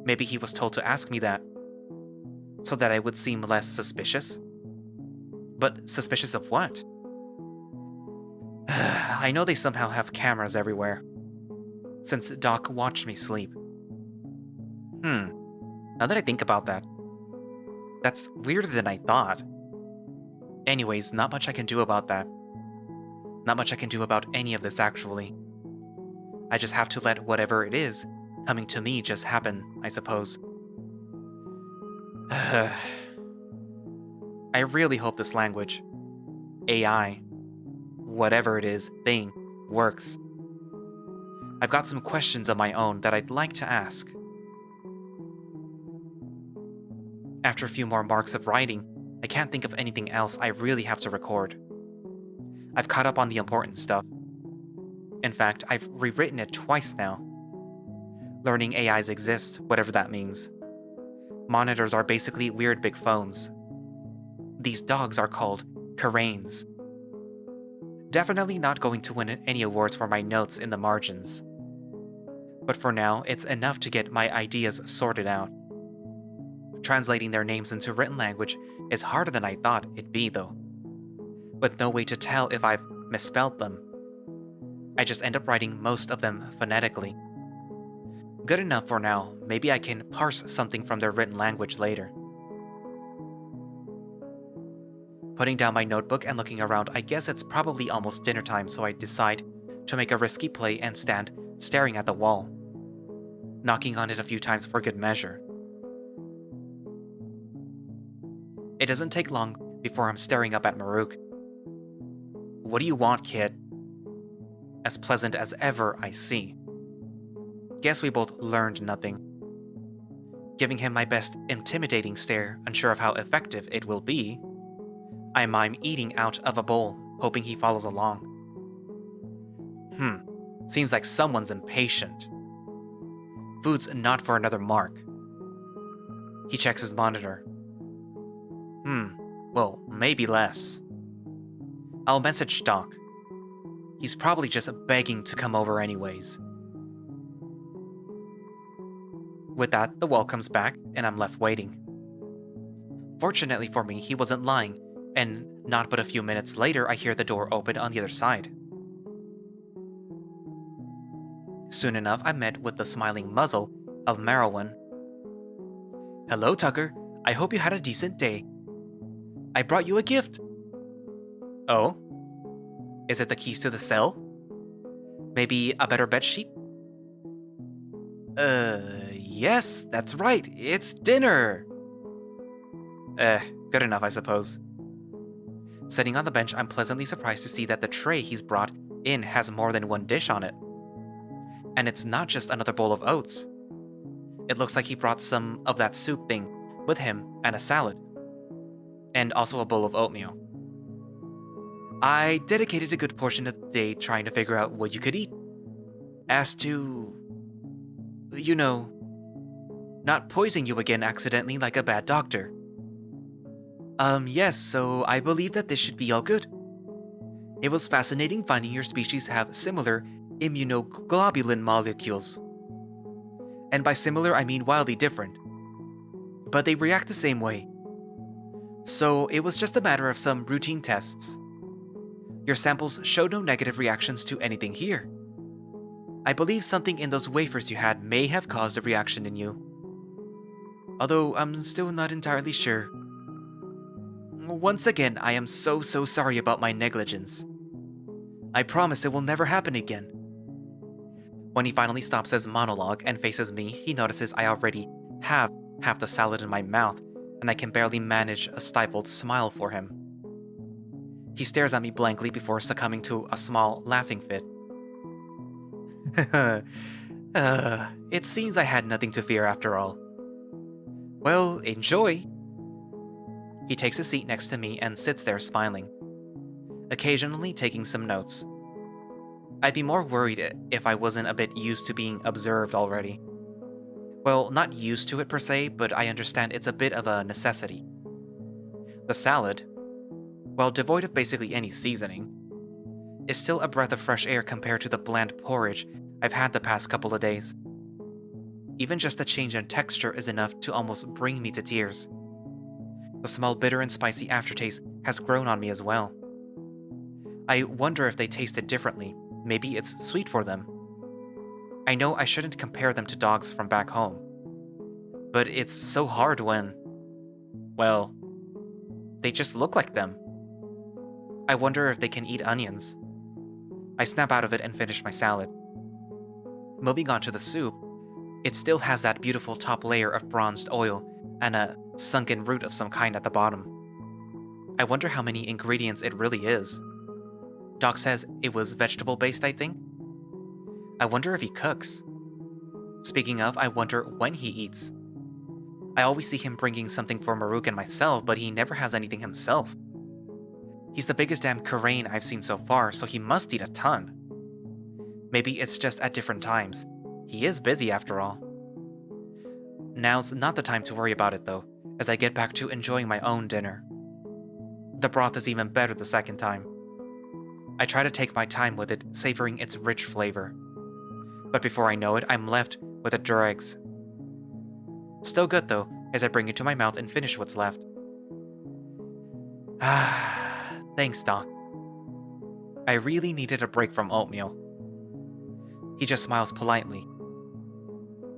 Maybe he was told to ask me that, so that I would seem less suspicious? But suspicious of what? I know they somehow have cameras everywhere, since Doc watched me sleep. Now that I think about that, that's weirder than I thought. Anyways, not much I can do about that. Not much I can do about any of this, actually. I just have to let whatever it is coming to me just happen, I suppose. I really hope this language, AI, whatever it is, thing, works. I've got some questions of my own that I'd like to ask. After a few more marks of writing, I can't think of anything else I really have to record. I've caught up on the important stuff. In fact, I've rewritten it twice now. Learning AIs exist, whatever that means. Monitors are basically weird big phones. These dogs are called Karains. Definitely not going to win any awards for my notes in the margins. But for now, it's enough to get my ideas sorted out. Translating their names into written language is harder than I thought it'd be, though. With no way to tell if I've misspelled them. I just end up writing most of them phonetically. Good enough for now. Maybe I can parse something from their written language later. Putting down my notebook and looking around, I guess it's probably almost dinner time, so I decide to make a risky play and stand staring at the wall, knocking on it a few times for good measure. It doesn't take long before I'm staring up at Maruk. What do you want, kid? As pleasant as ever, I see. Guess we both learned nothing. Giving him my best intimidating stare, unsure of how effective it will be, I mime eating out of a bowl, hoping he follows along. Seems like someone's impatient. Food's not for another mark. He checks his monitor. Well, maybe less. I'll message Doc. He's probably just begging to come over anyways. With that, the wall comes back, and I'm left waiting. Fortunately for me, he wasn't lying, and not but a few minutes later, I hear the door open on the other side. Soon enough, I'm met with the smiling muzzle of Rhoun. Hello, Tucker. I hope you had a decent day. I brought you a gift. Oh? Is it the keys to the cell? Maybe a better bedsheet? Yes, that's right, it's dinner! Good enough, I suppose. Sitting on the bench, I'm pleasantly surprised to see that the tray he's brought in has more than one dish on it. And it's not just another bowl of oats. It looks like he brought some of that soup thing with him and a salad. And also a bowl of oatmeal. I dedicated a good portion of the day trying to figure out what you could eat. As to, not poisoning you again accidentally like a bad doctor. Yes, so I believe that this should be all good. It was fascinating finding your species have similar immunoglobulin molecules. And by similar, I mean wildly different. But they react the same way. So it was just a matter of some routine tests. Your samples showed no negative reactions to anything here. I believe something in those wafers you had may have caused a reaction in you. Although I'm still not entirely sure. Once again, I am so sorry about my negligence. I promise it will never happen again. When he finally stops his monologue and faces me, he notices I already have half the salad in my mouth, and I can barely manage a stifled smile for him. He stares at me blankly before succumbing to a small laughing fit. It seems I had nothing to fear after all. Well, enjoy. He takes a seat next to me and sits there smiling, occasionally taking some notes. I'd be more worried if I wasn't a bit used to being observed already. Well, not used to it per se, but I understand it's a bit of a necessity. The salad, while devoid of basically any seasoning, is still a breath of fresh air compared to the bland porridge I've had the past couple of days. Even just a change in texture is enough to almost bring me to tears. The small bitter and spicy aftertaste has grown on me as well. I wonder if they taste it differently. Maybe it's sweet for them. I know I shouldn't compare them to dogs from back home. But it's so hard when, well, they just look like them. I wonder if they can eat onions. I snap out of it and finish my salad. Moving on to the soup, it still has that beautiful top layer of bronzed oil and a sunken root of some kind at the bottom. I wonder how many ingredients it really is. Doc says it was vegetable-based, I think? I wonder if he cooks. Speaking of, I wonder when he eats. I always see him bringing something for Maruk and myself, but he never has anything himself. He's the biggest damn Karain I've seen so far, so he must eat a ton. Maybe it's just at different times. He is busy after all. Now's not the time to worry about it though, as I get back to enjoying my own dinner. The broth is even better the second time. I try to take my time with it, savoring its rich flavor. But before I know it, I'm left with the dregs. Still good though, as I bring it to my mouth and finish what's left. Thanks, Doc. I really needed a break from oatmeal. He just smiles politely.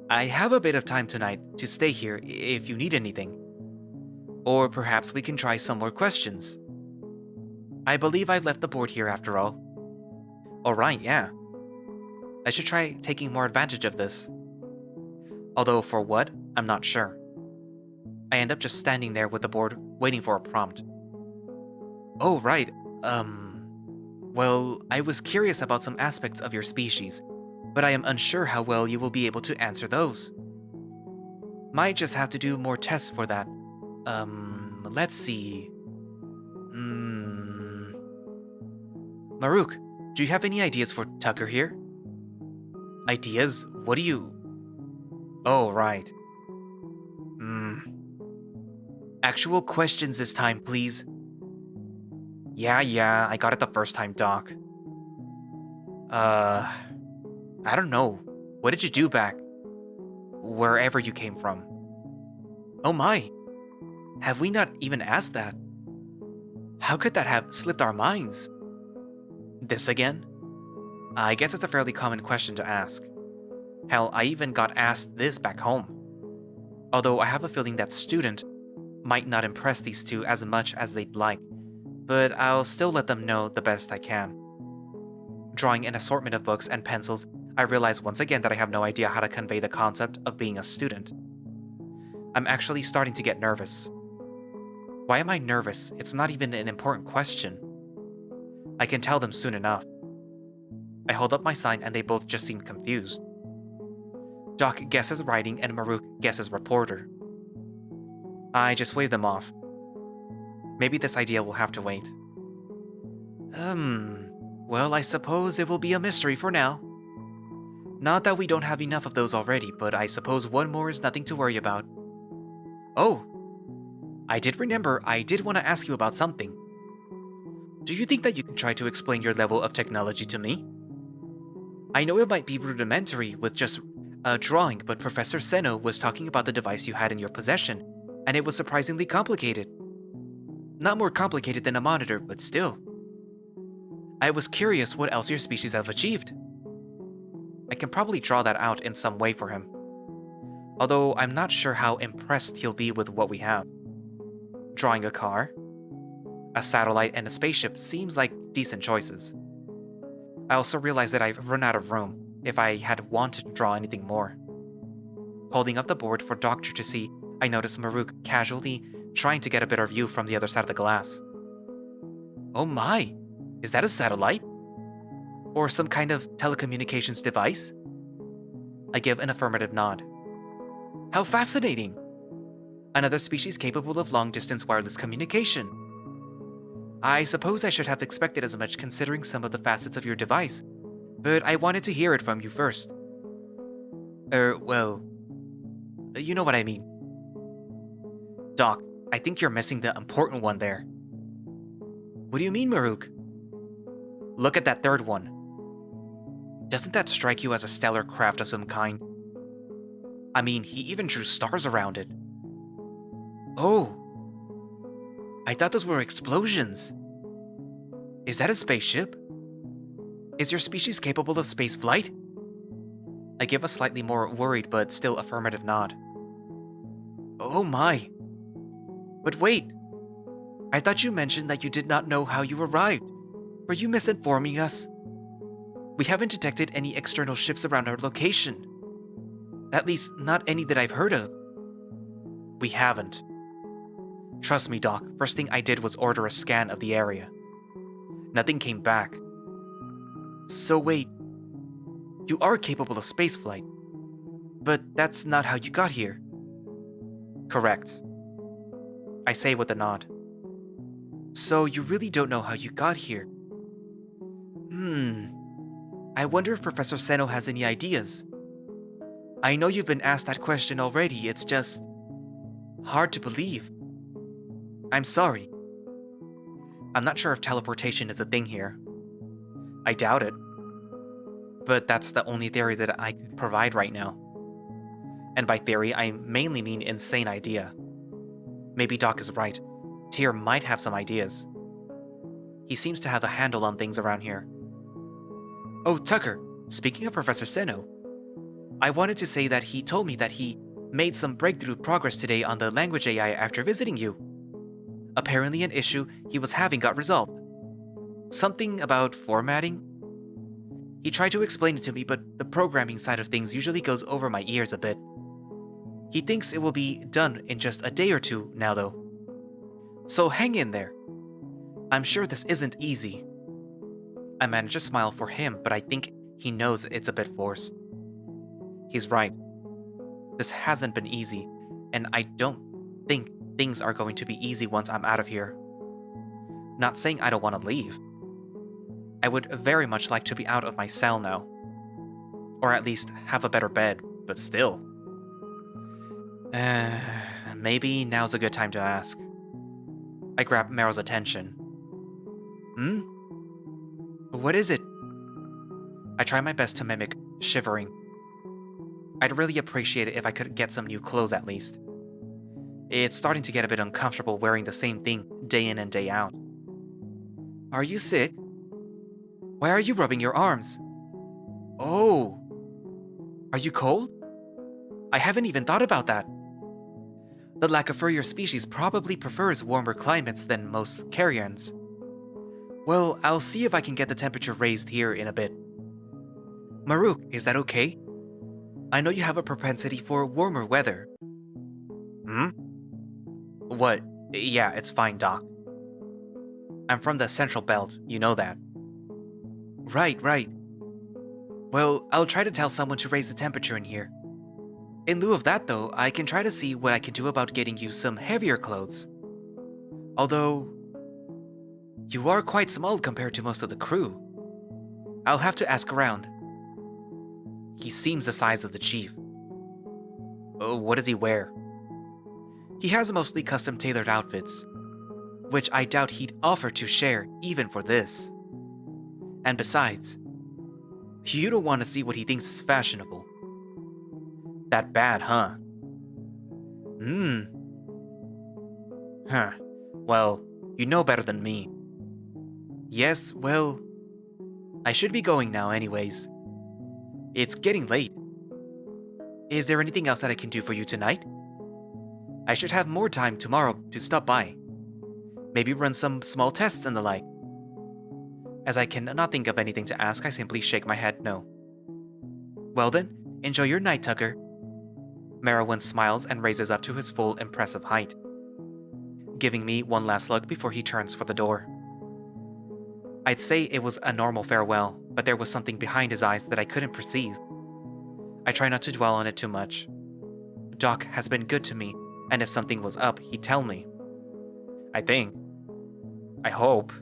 I have a bit of time tonight to stay here if you need anything. Or perhaps we can try some more questions. I believe I've left the board here after all. Alright, yeah. I should try taking more advantage of this. Although for what, I'm not sure. I end up just standing there with the board, waiting for a prompt. Oh, right. Well, I was curious about some aspects of your species, but I am unsure how well you will be able to answer those. Might just have to do more tests for that. Let's see. Maruk, do you have any ideas for Tucker here? Ideas? What do you... Oh, right. Actual questions this time, please. Yeah, I got it the first time, Doc. I don't know. What did you do back? Wherever you came from. Oh my. Have we not even asked that? How could that have slipped our minds? This again? I guess it's a fairly common question to ask. Hell, I even got asked this back home. Although I have a feeling that student might not impress these two as much as they'd like, but I'll still let them know the best I can. Drawing an assortment of books and pencils, I realize once again that I have no idea how to convey the concept of being a student. I'm actually starting to get nervous. Why am I nervous? It's not even an important question. I can tell them soon enough. I hold up my sign and they both just seem confused. Doc guesses writing and Maruk guesses reporter. I just wave them off. Maybe this idea will have to wait. Well, I suppose it will be a mystery for now. Not that we don't have enough of those already, but I suppose one more is nothing to worry about. Oh, I did remember I did want to ask you about something. Do you think that you can try to explain your level of technology to me? I know it might be rudimentary with just a drawing, but Professor Seno was talking about the device you had in your possession, and it was surprisingly complicated. Not more complicated than a monitor, but still. I was curious what else your species have achieved. I can probably draw that out in some way for him. Although I'm not sure how impressed he'll be with what we have. Drawing a car, a satellite, and a spaceship seems like decent choices. I also realize that I've run out of room if I had wanted to draw anything more. Holding up the board for Doctor to see, I notice Maruk casually trying to get a better view from the other side of the glass. Oh my! Is that a satellite? Or some kind of telecommunications device? I give an affirmative nod. How fascinating! Another species capable of long-distance wireless communication. I suppose I should have expected as much considering some of the facets of your device, but I wanted to hear it from you first. Well, you know what I mean. Doc, I think you're missing the important one there. What do you mean, Maruk? Look at that third one. Doesn't that strike you as a stellar craft of some kind? I mean, he even drew stars around it. Oh. I thought those were explosions. Is that a spaceship? Is your species capable of space flight? I give a slightly more worried but still affirmative nod. Oh my. But wait. I thought you mentioned that you did not know how you arrived. Were you misinforming us? We haven't detected any external ships around our location. At least, not any that I've heard of. We haven't. Trust me, Doc, first thing I did was order a scan of the area. Nothing came back. So wait, you are capable of spaceflight, but that's not how you got here. Correct. I say with a nod. So you really don't know how you got here? I wonder if Professor Seno has any ideas. I know you've been asked that question already, it's just hard to believe. I'm sorry. I'm not sure if teleportation is a thing here. I doubt it. But that's the only theory that I could provide right now. And by theory, I mainly mean insane idea. Maybe Doc is right. Tyr might have some ideas. He seems to have a handle on things around here. Oh, Tucker, speaking of Professor Seno, I wanted to say that he told me that he made some breakthrough progress today on the language AI after visiting you. Apparently an issue he was having got resolved. Something about formatting? He tried to explain it to me, but the programming side of things usually goes over my ears a bit. He thinks it will be done in just a day or two now, though. So hang in there. I'm sure this isn't easy. I manage a smile for him, but I think he knows it's a bit forced. He's right. This hasn't been easy, and I don't think things are going to be easy once I'm out of here. Not saying I don't want to leave. I would very much like to be out of my cell now. Or at least have a better bed, but still. Maybe now's a good time to ask. I grab Meryl's attention. What is it? I try my best to mimic shivering. I'd really appreciate it if I could get some new clothes at least. It's starting to get a bit uncomfortable wearing the same thing day in and day out. Are you sick? Why are you rubbing your arms? Oh. Are you cold? I haven't even thought about that. The Lacafurier species probably prefers warmer climates than most carrions. Well, I'll see if I can get the temperature raised here in a bit. Maruk, is that okay? I know you have a propensity for warmer weather. Hmm? What? Yeah, it's fine, Doc. I'm from the Central Belt, you know that. Right, right. Well, I'll try to tell someone to raise the temperature in here. In lieu of that, though, I can try to see what I can do about getting you some heavier clothes. Although, you are quite small compared to most of the crew. I'll have to ask around. He seems the size of the chief. Oh, what does he wear? He has mostly custom tailored outfits, which I doubt he'd offer to share even for this. And besides, you don't want to see what he thinks is fashionable. That bad, huh? Hmm. Huh. Well, you know better than me. Yes, well, I should be going now anyways. It's getting late. Is there anything else that I can do for you tonight? I should have more time tomorrow to stop by. Maybe run some small tests and the like. As I cannot think of anything to ask, I simply shake my head no. Well then, enjoy your night, Tucker. Merowyn smiles and raises up to his full impressive height, giving me one last look before he turns for the door. I'd say it was a normal farewell, but there was something behind his eyes that I couldn't perceive. I try not to dwell on it too much. Doc has been good to me, and if something was up, he'd tell me. I think. I hope.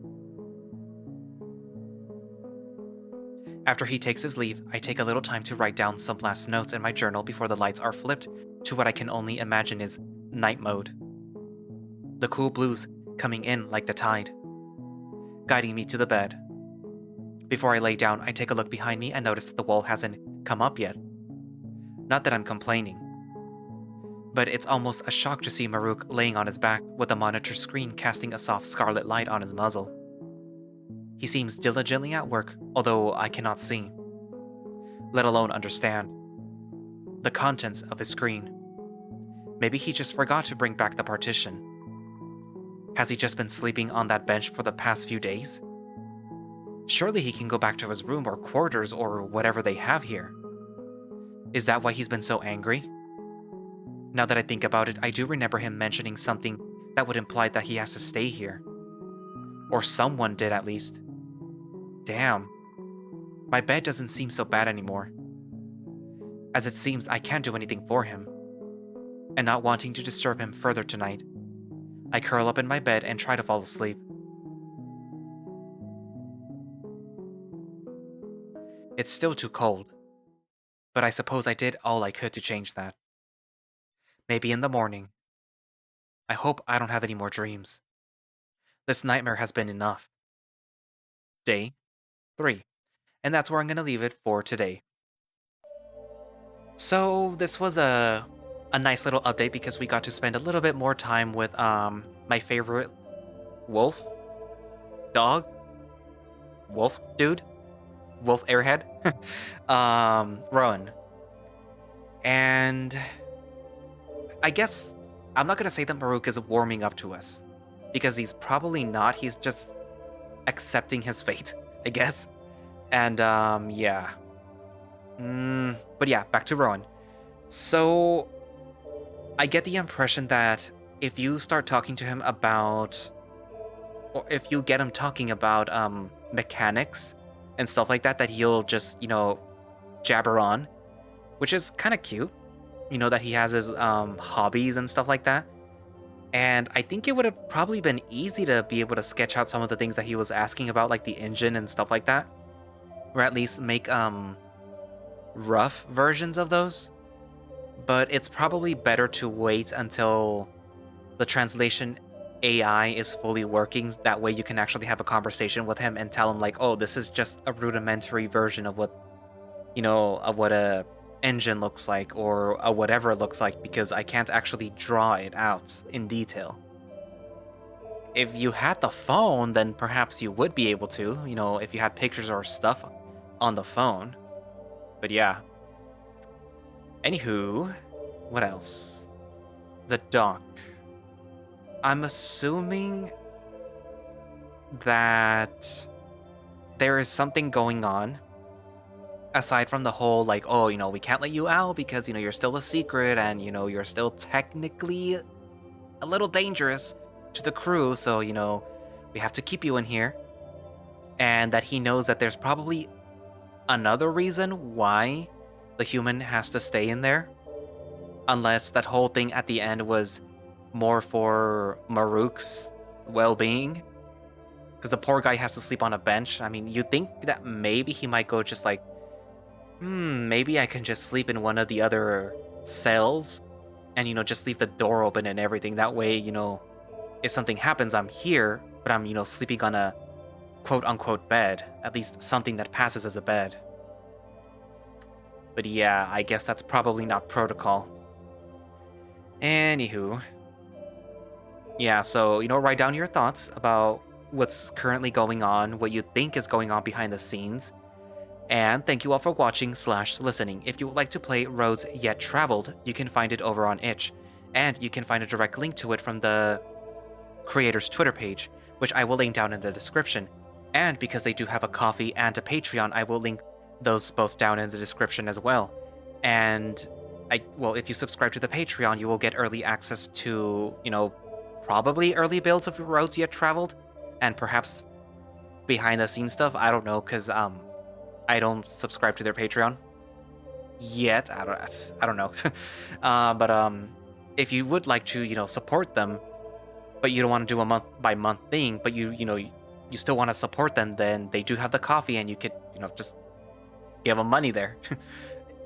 After he takes his leave, I take a little time to write down some last notes in my journal before the lights are flipped to what I can only imagine is night mode. The cool blues coming in like the tide, guiding me to the bed. Before I lay down, I take a look behind me and notice that the wall hasn't come up yet. Not that I'm complaining, but it's almost a shock to see Maruk laying on his back with the monitor screen casting a soft scarlet light on his muzzle. He seems diligently at work, although I cannot see, let alone understand, the contents of his screen. Maybe he just forgot to bring back the partition. Has he just been sleeping on that bench for the past few days? Surely he can go back to his room or quarters or whatever they have here. Is that why he's been so angry? Now that I think about it, I do remember him mentioning something that would imply that he has to stay here. Or someone did at least. Damn. My bed doesn't seem so bad anymore. As it seems I can't do anything for him. And not wanting to disturb him further tonight, I curl up in my bed and try to fall asleep. It's still too cold, but I suppose I did all I could to change that. Maybe in the morning. I hope I don't have any more dreams. This nightmare has been enough. Day 3. And that's where I'm going to leave it for today. So this was a nice little update because we got to spend a little bit more time with my favorite wolf dog wolf dude wolf airhead Rhoun. And I guess I'm not gonna say that Maruk is warming up to us, because he's probably not. He's just accepting his fate, I guess. And yeah. But yeah, back to Rhoun. So I get the impression that if you start talking to him about, or if you get him talking about mechanics and stuff like that, that he'll just, jabber on, which is kind of cute. That he has his hobbies and stuff like that. And I think it would have probably been easy to be able to sketch out some of the things that he was asking about, like the engine and stuff like that. Or at least make rough versions of those. But it's probably better to wait until the translation AI is fully working. That way you can actually have a conversation with him and tell him like, oh, this is just a rudimentary version of what, of what a engine looks like, or a whatever it looks like, because I can't actually draw it out in detail. If you had the phone, then perhaps you would be able to, if you had pictures or stuff on the phone. But yeah. Anywho, what else? The dock. I'm assuming that there is something going on aside from the whole, like, oh, we can't let you out because, you're still a secret and, you're still technically a little dangerous to the crew, so, we have to keep you in here. And that he knows that there's probably another reason why the human has to stay in there. Unless that whole thing at the end was more for Maruk's well-being. Because the poor guy has to sleep on a bench. I mean, you think that maybe he might go just like, maybe I can just sleep in one of the other cells and, just leave the door open and everything. That way, if something happens, I'm here, but I'm, sleeping on a quote-unquote bed. At least something that passes as a bed. But yeah, I guess that's probably not protocol. Anywho. Yeah, so, write down your thoughts about what's currently going on, what you think is going on behind the scenes. And thank you all for watching/listening. If you would like to play Roads Yet Traveled, you can find it over on itch. And you can find a direct link to it from the creator's Twitter page, which I will link down in the description. And because they do have a Ko-fi and a Patreon, I will link those both down in the description as well. And if you subscribe to the Patreon, you will get early access to, probably early builds of Roads Yet Traveled, and perhaps behind the scenes stuff. I don't know, because I don't subscribe to their Patreon yet. I don't know. But if you would like to, support them, but you don't want to do a month by month thing, but you still want to support them, then they do have the Ko-fi, and you could, just give them money there.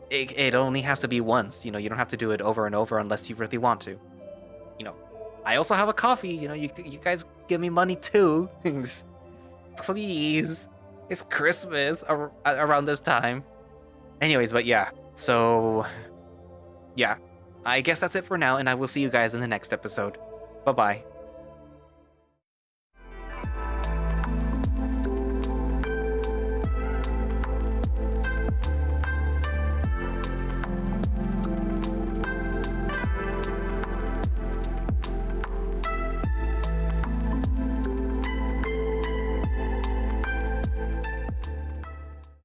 It only has to be once. You don't have to do it over and over unless you really want to. I also have a Ko-fi. You guys give me money too. Please. It's Christmas around this time. Anyways, but yeah. So, yeah. I guess that's it for now, and I will see you guys in the next episode. Bye-bye.